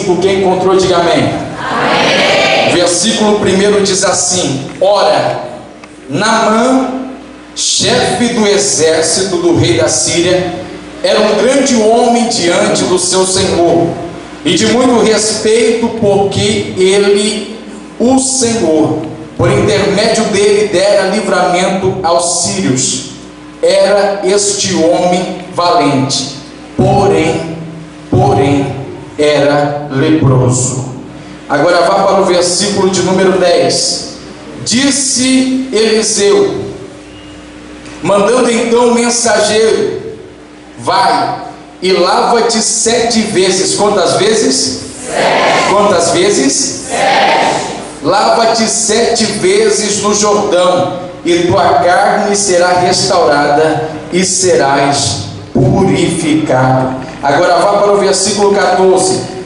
5, quem encontrou, diga amém. Amém. Versículo 1 diz assim: ora, Naamã, chefe do exército do rei da Síria, era um grande homem diante do seu senhor, e de muito respeito, porque ele, o Senhor, por intermédio dele, dera livramento aos sírios. Era este homem valente, porém era leproso. Agora vá para o versículo de número 10. Disse Eliseu, mandando então o mensageiro: vai e lava-te 7 vezes. Quantas vezes? 7. Quantas vezes? 7. Lava-te 7 vezes no Jordão, e tua carne será restaurada e serás purificado. Agora vá para o versículo 14.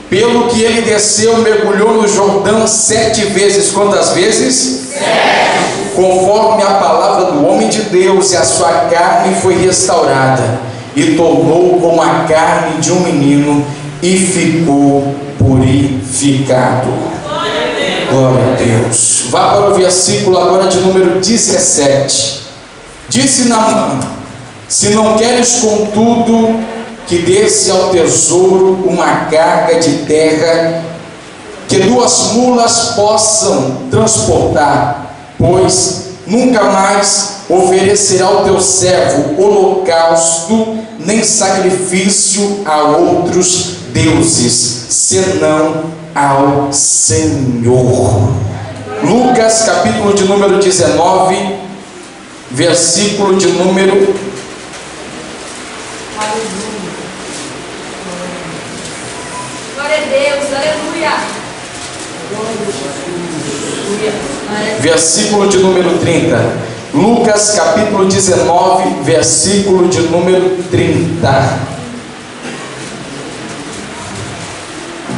Pelo que ele desceu, mergulhou no Jordão 7 vezes. Quantas vezes? 7. Conforme a palavra do homem de Deus, e a sua carne foi restaurada, e tornou como a carne de um menino, e ficou purificado. Glória a Deus. Vá para o versículo agora de número 17. Disse Naamã: se não queres, contudo, que desse ao tesouro uma carga de terra que 2 mulas possam transportar, pois nunca mais oferecerá ao teu servo holocausto nem sacrifício a outros deuses, senão ao Senhor. Lucas, capítulo de número 19, versículo de número 30. Lucas capítulo 19, versículo de número 30.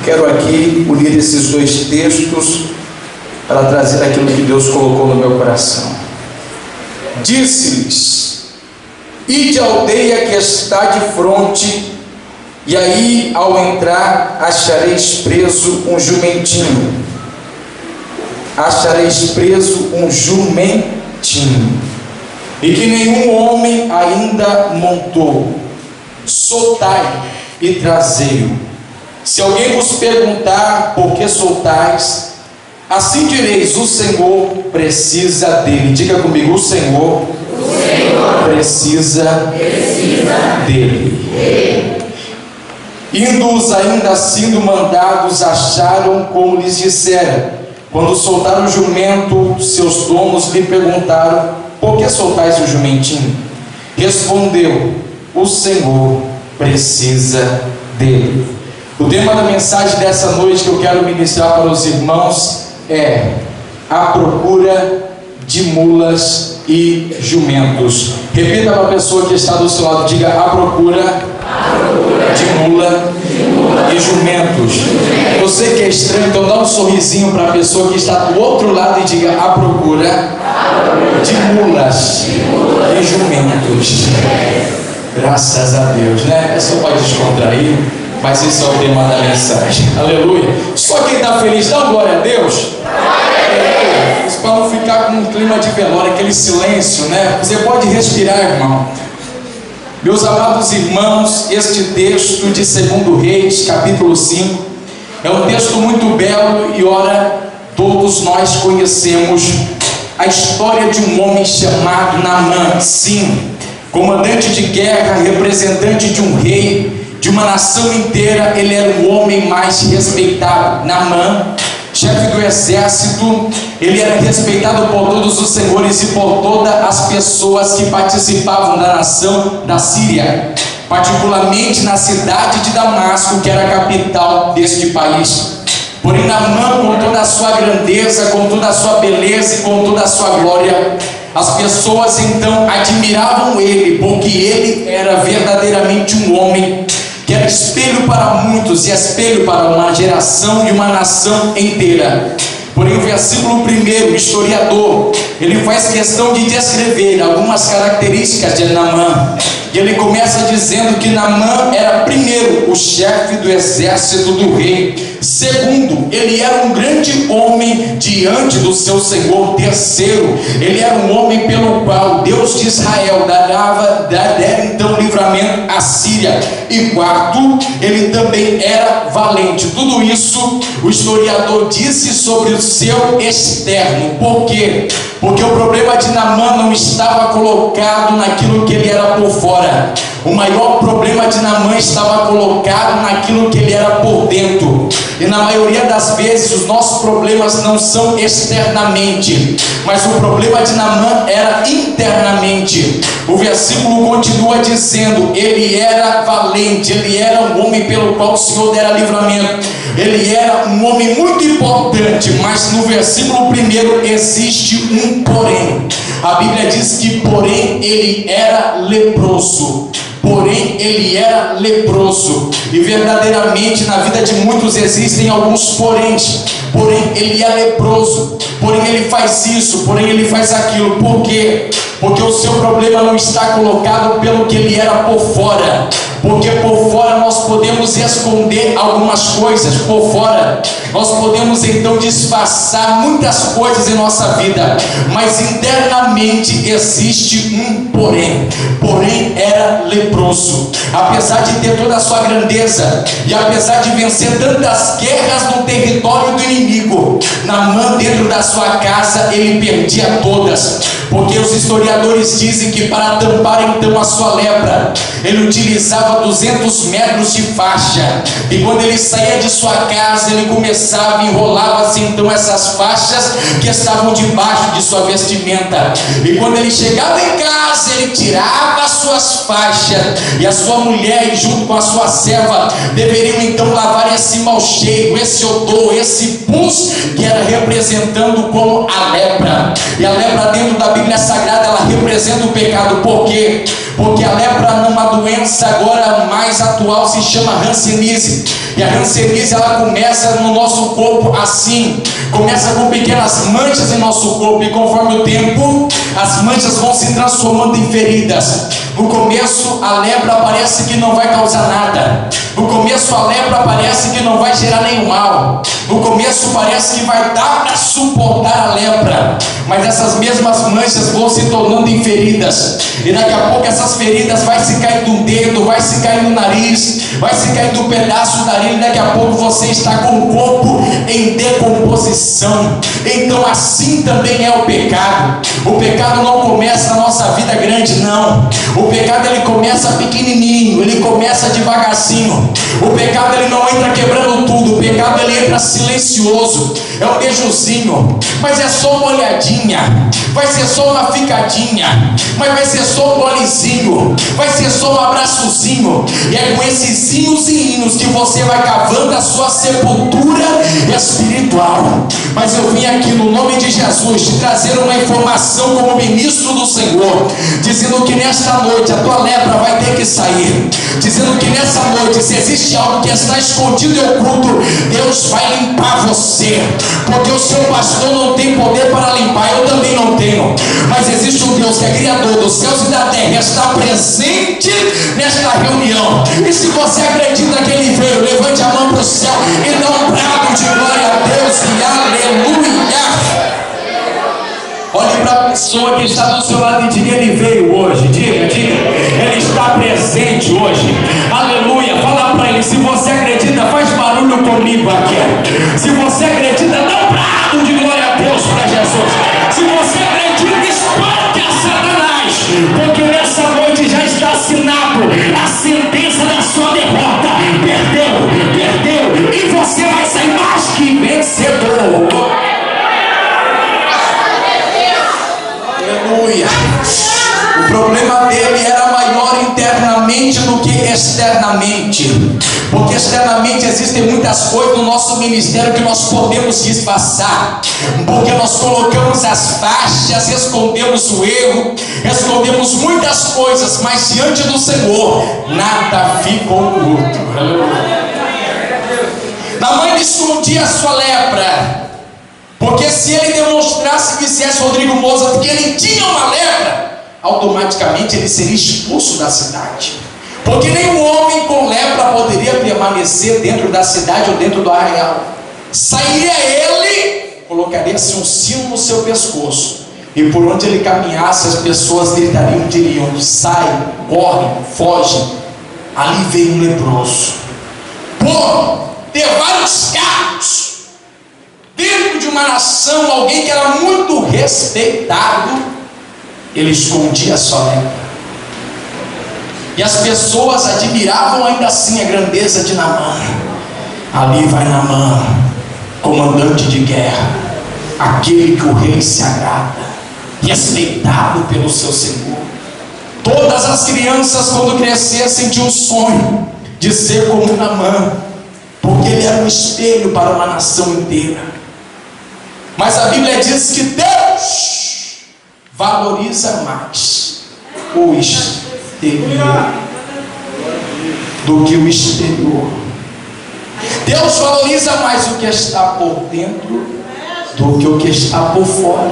Quero aqui unir esses 2 textos para trazer aquilo que Deus colocou no meu coração. Disse-lhes: ide à aldeia que está de fronte, e aí ao entrar achareis preso um jumentinho. Achareis preso um jumentinho, e que nenhum homem ainda montou. Soltai e trazei-o. Se alguém vos perguntar por que soltais, assim direis: o Senhor precisa dele. Diga comigo: o Senhor precisa dele. Indo-os ainda sendo mandados, acharam como lhes disseram. Quando soltaram o jumento, seus donos lhe perguntaram: por que soltais o jumentinho? Respondeu: o Senhor precisa dele. O tema da mensagem dessa noite que eu quero ministrar para os irmãos é: a procura de mulas e jumentos. Repita para a pessoa que está do seu lado: diga: a procura de mula e jumentos. Eu sei que é estranho, então dá um sorrisinho para a pessoa que está do outro lado e diga: a procura de mulas e jumentos. Graças a Deus, né? Você pode descontrair, mas esse é o tema da mensagem. Aleluia. Só quem está feliz, dá glória a Deus. Para não ficar com um clima de velório, aquele silêncio, né? Você pode respirar, irmão. Meus amados irmãos, este texto de 2 Reis, capítulo 5, é um texto muito belo e, ora, todos nós conhecemos a história de um homem chamado Naamã. Sim, comandante de guerra, representante de um rei, de uma nação inteira. Ele era o homem mais respeitado. Naamã, chefe do exército, ele era respeitado por todos os senhores e por todas as pessoas que participavam da nação da Síria, particularmente na cidade de Damasco, que era a capital deste país. Porém, Naamã, com toda a sua grandeza, com toda a sua beleza e com toda a sua glória, as pessoas então admiravam ele, porque ele era verdadeiramente um homem que era espelho para muitos e espelho para uma geração e uma nação inteira. Porém, o versículo 1, o historiador, ele faz questão de descrever algumas características de Naamã. E ele começa dizendo que Naamã era, primeiro, o chefe do exército do rei. Segundo, ele era um grande homem diante do seu Senhor. Terceiro, ele era um homem pelo qual Deus de Israel dera então livramento à Síria. E quarto, ele também era valente. Tudo isso o historiador disse sobre o seu externo. Por quê? Porque o problema de Naamã não estava colocado naquilo que ele era por fora. O maior problema de Naamã estava colocado naquilo que ele era por dentro. E na maioria das vezes os nossos problemas não são externamente, mas o problema de Naamã era internamente. O versículo continua dizendo: ele era valente, ele era um homem pelo qual o Senhor dera livramento, ele era um homem muito importante. Mas no versículo 1 existe um porém. A Bíblia diz que porém ele era leproso. Porém ele era leproso. E verdadeiramente na vida de muitos existem alguns poréns. Porém ele é leproso, porém ele faz isso, porém ele faz aquilo. Por quê? Porque o seu problema não está colocado pelo que ele era por fora. Porque por fora nós podemos esconder algumas coisas. Por fora nós podemos então disfarçar muitas coisas em nossa vida, mas internamente existe um porém. Porém era leproso. Apesar de ter toda a sua grandeza, e apesar de vencer tantas guerras no território do inimigo, Naamã dentro da sua casa ele perdia todas. Porque os historiadores dizem que para tampar então a sua lepra, ele utilizava 200 metros de faixa. E quando ele saía de sua casa, ele começava, enrolava-se então essas faixas que estavam debaixo de sua vestimenta. E quando ele chegava em casa, ele tirava as suas faixas, e a sua mulher, junto com a sua serva, deveriam então lavar esse mau cheiro, esse odor, esse pus que era representando como a lepra. E a lepra dentro da Bíblia Sagrada, ela representa o pecado. Por quê? Porque a lepra é uma doença agora mais atual, se chama hanseníase. E a hanseníase ela começa no nosso corpo assim, começa com pequenas manchas em nosso corpo, e conforme o tempo as manchas vão se transformando em feridas. No começo a lepra parece que não vai causar nada. No começo a lepra parece que não vai gerar nenhum mal. No começo parece que vai dar para suportar a lepra. Mas essas mesmas manchas vão se tornando em feridas. E daqui a pouco essas feridas vai se cair do dedo, vai se cair no nariz, vai se cair do pedaço da orelha. E daqui a pouco você está com o corpo em decomposição. Então assim também é o pecado. O pecado não começa na nossa vida grande, não. O pecado ele começa pequenininho, ele começa devagarzinho. O pecado ele não entra quebrando tudo. O pecado ele entra silencioso. É um beijozinho, mas é só uma olhadinha. Vai ser só uma ficadinha, mas vai ser só um golezinho. Vai ser só um abraçozinho. E é com esses inhos e hinos que você vai cavando a sua sepultura espiritual. Mas eu vim aqui no nome de Jesus te trazer uma informação como ministro do Senhor, dizendo que nesta noite a tua lepra vai ter que sair. Dizendo que nessa noite, se existe algo que está escondido e oculto, Deus vai limpar você. Porque o seu pastor não tem poder para limpar, eu também não tenho. Mas existe um Deus que é criador dos céus e da terra, está presente nesta reunião. E se você acredita que ele veio, levante a mão para o céu e dá um brado de glória a Deus e aleluia. Olhe para a pessoa que está do seu lado e diga: ele veio hoje. Diga, ele está presente hoje. Aleluia. Fala para ele: se você acredita, faz barulho comigo aqui. Se você acredita, dá um brado de glória a Deus para Jesus. Se você acredita, espanta Satanás, porque nessa noite já está assinado a sentença da sua derrota. Perdeu, e você vai sair mais que vencedor. Aleluia. O problema dele era maior internamente do que externamente. Porque externamente existem muitas coisas no nosso ministério que nós podemos disfarçar. Porque nós colocamos as faixas, escondemos o erro, escondemos muitas coisas, mas diante do Senhor nada fica oculto. Naamã escondia a sua lepra. Porque se ele demonstrasse, dissesse Rodrigo Mozart, que ele tinha uma lepra, automaticamente ele seria expulso da cidade, porque nenhum homem com lepra poderia permanecer dentro da cidade ou dentro do arraial. Sairia ele, colocaria-se um sino no seu pescoço, e por onde ele caminhasse as pessoas gritariam, diriam: sai, corre, foge, ali veio um leproso. Por ter vários cargos dentro de uma nação, alguém que era muito respeitado, ele escondia a sua lepra, e as pessoas admiravam ainda assim a grandeza de Naamã. Ali vai Naamã, comandante de guerra, aquele que o rei se agrada, respeitado pelo seu senhor. Todas as crianças, quando crescessem, tinham um sonho de ser como Naamã, porque ele era um espelho para uma nação inteira. Mas a Bíblia diz que Deus valoriza mais o exterior do que o exterior. Deus valoriza mais o que está por dentro do que o que está por fora.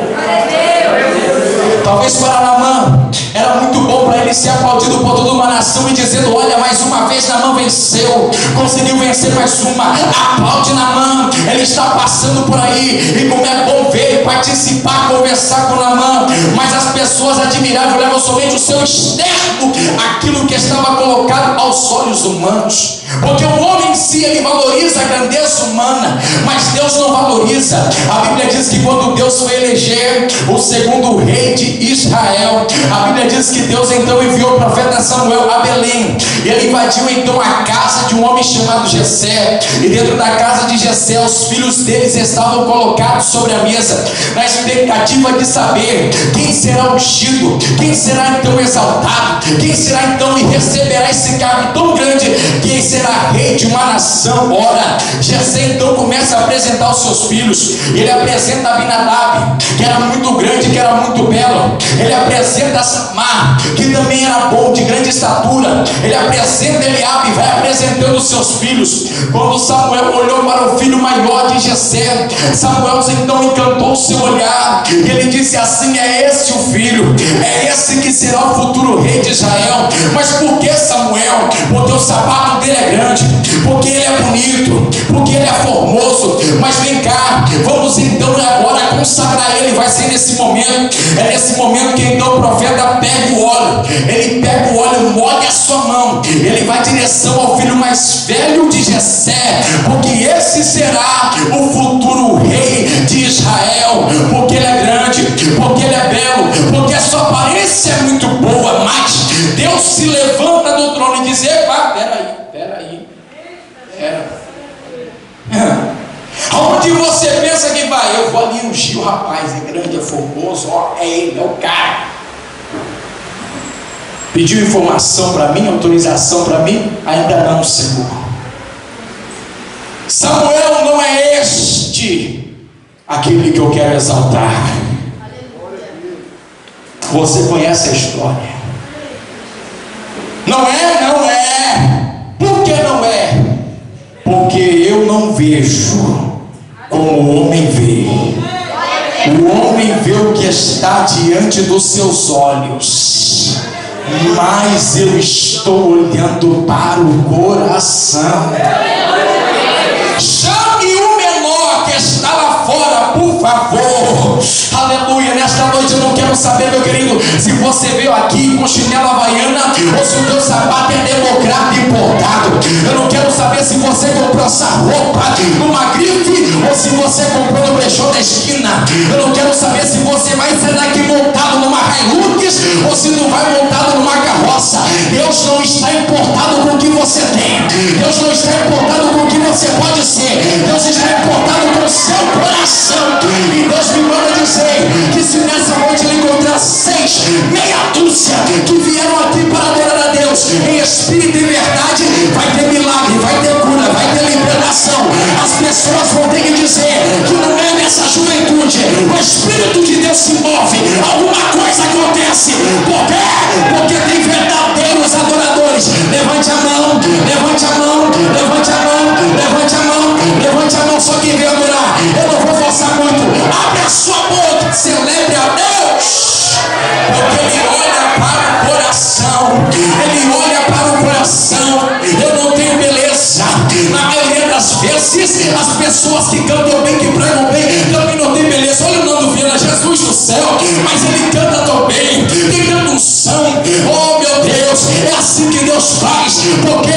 Talvez para Naamã era muito bom para ele ser aplaudido por toda uma nação e dizendo: olha, mais uma vez Naamã venceu, conseguiu vencer mais uma, aplaude Naamã, ele está passando por aí, e como é bom ver, participar, conversar com Naamã. Mas as pessoas admiravam, levam somente o seu externo, aquilo que estava colocado aos olhos humanos, porque o homem em si, ele valoriza a grandeza humana, mas Deus não valoriza. A Bíblia diz que quando Deus foi eleger o segundo rei de Israel, a Bíblia diz que Deus então enviou o profeta Samuel a Belém, e ele invadiu então a casa de um homem chamado Jessé, e dentro da casa de Jessé os filhos deles estavam colocados sobre a mesa, na expectativa de saber quem será ungido, quem será então exaltado, quem será então e receberá esse cargo tão grande, quem será rei de uma nação. Ora, Jessé então começa a apresentar os seus filhos. Ele apresenta Abinadab, que era muito grande, que era muito belo. Ele apresenta Samar, que também era bom, de grande estatura. Ele apresenta Eliabe, vai apresentando os seus filhos. Quando Samuel olhou para o filho maior de Jessé, Samuel então encantou o seu olhar, e ele disse assim: é esse o filho, é esse que será o futuro rei de Israel. Mas por que Samuel? Porque o sapato dele é grande, porque ele é bonito, porque ele é formoso. Mas vem cá, vamos então agora consagrar ele. Vai ser nesse momento, é nesse momento que então o profeta pega o óleo, ele pega o óleo, molha a sua mão, ele vai em direção ao filho mais velho de Jessé, porque esse será o futuro rei de Israel, porque ele é grande, porque ele é belo, porque a sua aparência é muito boa. Mas Deus se levanta do trono e diz: epa, peraí, aonde você pensa que vai? Eu vou ali ungir o rapaz, é grande, é formoso, ó, é ele, é o cara. Pediu informação para mim, autorização para mim? Ainda não, Senhor. Samuel não é este aquele que eu quero exaltar. Você conhece a história. Não é. Por que não é? Porque eu não vejo como o homem vê. O homem vê o que está diante dos seus olhos, mas eu estou olhando para o coração. Chame o menor que está lá fora, por favor. Aleluia. Nesta noite eu não quero saber, meu querido, se você veio aqui com chinela havaiana ou se o teu sapato é democrata importado. Eu não quero saber se você comprou essa roupa numa grife ou se você comprou no brechó da esquina. Eu não quero saber se você vai sair daqui montado numa Hilux ou se não vai montado numa carroça. Deus não está importado com o que você tem. Deus não está importado com o que você pode ser. Deus está importado com o seu coração. E Deus me manda dizer que se nessa noite ele encontrar 6, meia dúzia que vieram aqui para adorar a Deus em espírito e verdade, vai ter milagre, vai ter cura, vai ter libertação. As pessoas vão ter que dizer que não é nessa juventude o Espírito de Deus se move, alguma coisa acontece. Por quê? Porque tem verdadeiros adoradores. Levante a mão, levante a mão, levante a mão, levante a mão, levante a mão. Só quem veio adorar, eu não vou forçar muito. Abre a sua boca, celebre a Deus, porque Ele olha vezes as pessoas que cantam bem, que pregam bem, também não tem beleza. Olha o Nando Viana, Jesus do céu, mas ele canta tão bem, tem tanta unção. Oh meu Deus, é assim que Deus faz, porque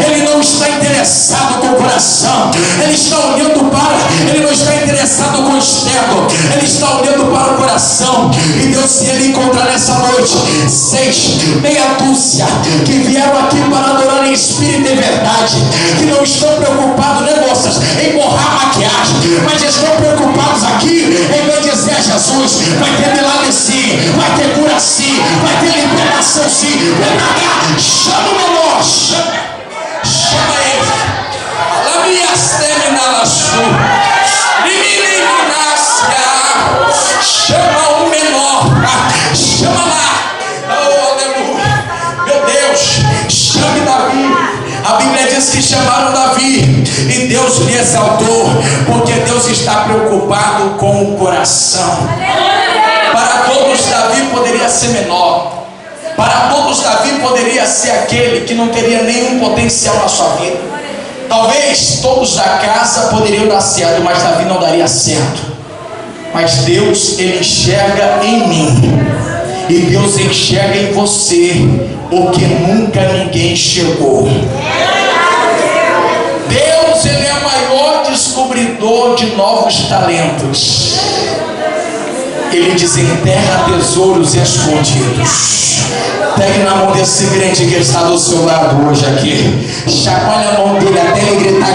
Ele não está interessado com o coração, Ele está olhando para, Ele não está interessado com o externo, Ele está olhando para o coração. E Deus, se Ele encontrar nessa noite 6, meia dúzia que vieram aqui para adorar em espírito e verdade, que não estão preocupados, né, moças, em borrar maquiagem, mas estão preocupados aqui em bendizer a Jesus. Vai ter milagre sim, vai ter cura sim, vai ter liberação sim. Vem pra cá, chama o menor, chama ele. La minha stemina la sua. Chama o menor, chama lá. Oh, aleluia. Meu Deus, chame Davi. A Bíblia diz que chamaram Davi e Deus lhe exaltou, porque Deus está preocupado com o coração. Para todos Davi poderia ser menor, para todos Davi poderia ser aquele que não teria nenhum potencial na sua vida. Talvez todos da casa poderiam dar certo, mas Davi não daria certo. Mas Deus, Ele enxerga em mim, e Deus enxerga em você o que nunca ninguém enxergou. Deus, Ele é o maior descobridor de novos talentos. Ele desenterra tesouros escondidos. Pegue na mão desse crente que está do seu lado hoje aqui, chacoalhe a mão dele até ele gritar